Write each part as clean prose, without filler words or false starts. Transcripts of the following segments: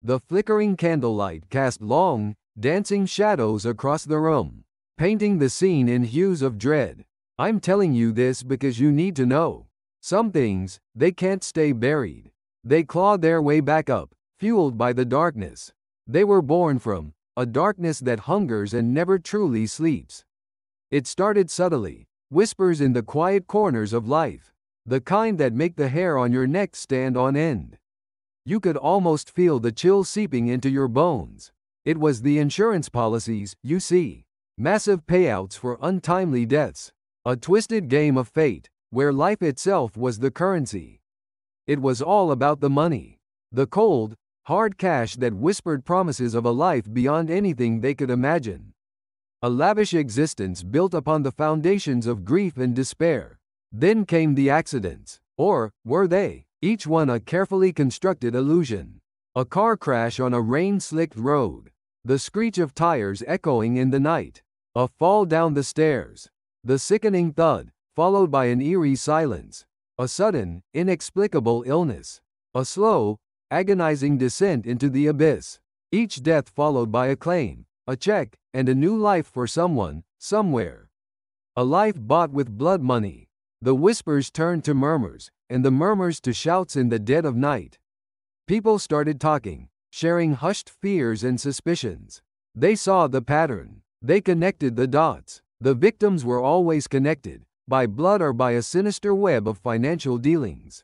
The flickering candlelight cast long, dancing shadows across the room, painting the scene in hues of dread. I'm telling you this because you need to know. Some things, they can't stay buried. They claw their way back up, fueled by the darkness they were born from, a darkness that hungers and never truly sleeps. It started subtly, whispers in the quiet corners of life, the kind that make the hair on your neck stand on end. You could almost feel the chill seeping into your bones. It was the insurance policies, you see. Massive payouts for untimely deaths. A twisted game of fate, where life itself was the currency. It was all about the money. The cold, hard cash that whispered promises of a life beyond anything they could imagine. A lavish existence built upon the foundations of grief and despair. Then came the accidents. Or, were they? Each one a carefully constructed illusion. A car crash on a rain-slicked road. The screech of tires echoing in the night. A fall down the stairs. The sickening thud, followed by an eerie silence. A sudden, inexplicable illness. A slow, agonizing descent into the abyss. Each death followed by a claim, a check, and a new life for someone, somewhere. A life bought with blood money. The whispers turned to murmurs, and the murmurs to shouts in the dead of night. People started talking, sharing hushed fears and suspicions. They saw the pattern. They connected the dots. The victims were always connected, by blood or by a sinister web of financial dealings.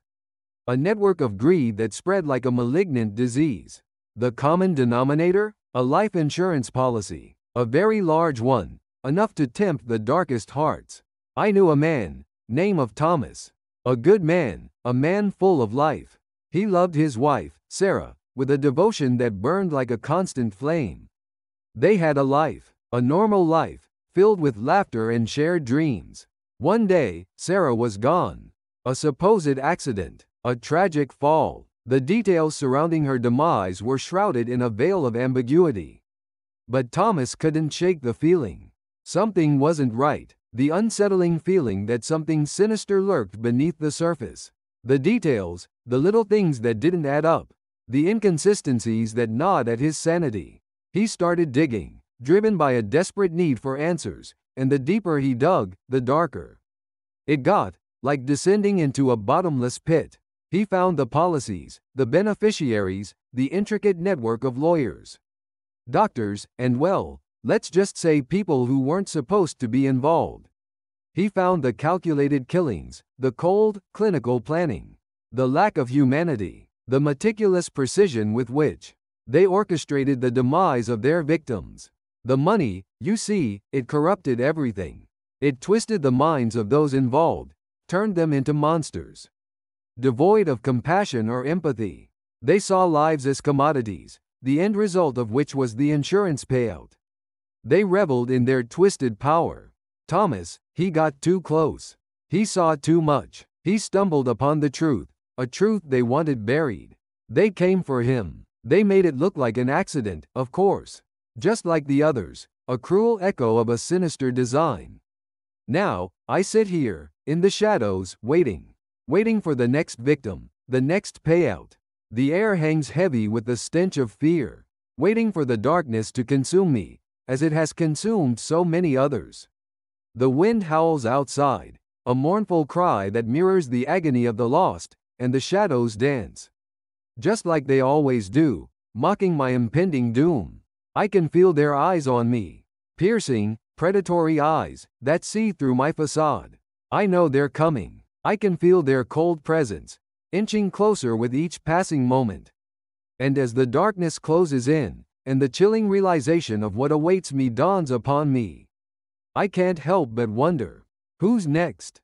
A network of greed that spread like a malignant disease. The common denominator? A life insurance policy. A very large one, enough to tempt the darkest hearts. I knew a man, name of Thomas. A good man, a man full of life. He loved his wife, Sarah, with a devotion that burned like a constant flame. They had a life, a normal life, filled with laughter and shared dreams. One day, Sarah was gone. A supposed accident, a tragic fall. The details surrounding her demise were shrouded in a veil of ambiguity. But Thomas couldn't shake the feeling. Something wasn't right, the unsettling feeling that something sinister lurked beneath the surface. The details, the little things that didn't add up, the inconsistencies that gnawed at his sanity. He started digging, driven by a desperate need for answers, and the deeper he dug, the darker it got, like descending into a bottomless pit. He found the policies, the beneficiaries, the intricate network of lawyers, doctors, and well, let's just say people who weren't supposed to be involved. He found the calculated killings, the cold, clinical planning, the lack of humanity, the meticulous precision with which they orchestrated the demise of their victims. The money, you see, it corrupted everything. It twisted the minds of those involved, turned them into monsters. Devoid of compassion or empathy. They saw lives as commodities, the end result of which was the insurance payout. They reveled in their twisted power. Thomas, he got too close. He saw too much. He stumbled upon the truth, a truth they wanted buried. They came for him. They made it look like an accident, of course. Just like the others, a cruel echo of a sinister design. Now, I sit here, in the shadows, waiting for the next victim, the next payout. The air hangs heavy with the stench of fear, waiting for the darkness to consume me, as it has consumed so many others. The wind howls outside, a mournful cry that mirrors the agony of the lost, and the shadows dance. Just like they always do, mocking my impending doom. I can feel their eyes on me. Piercing, predatory eyes, that see through my facade. I know they're coming. I can feel their cold presence, inching closer with each passing moment. And as the darkness closes in, and the chilling realization of what awaits me dawns upon me, I can't help but wonder, who's next?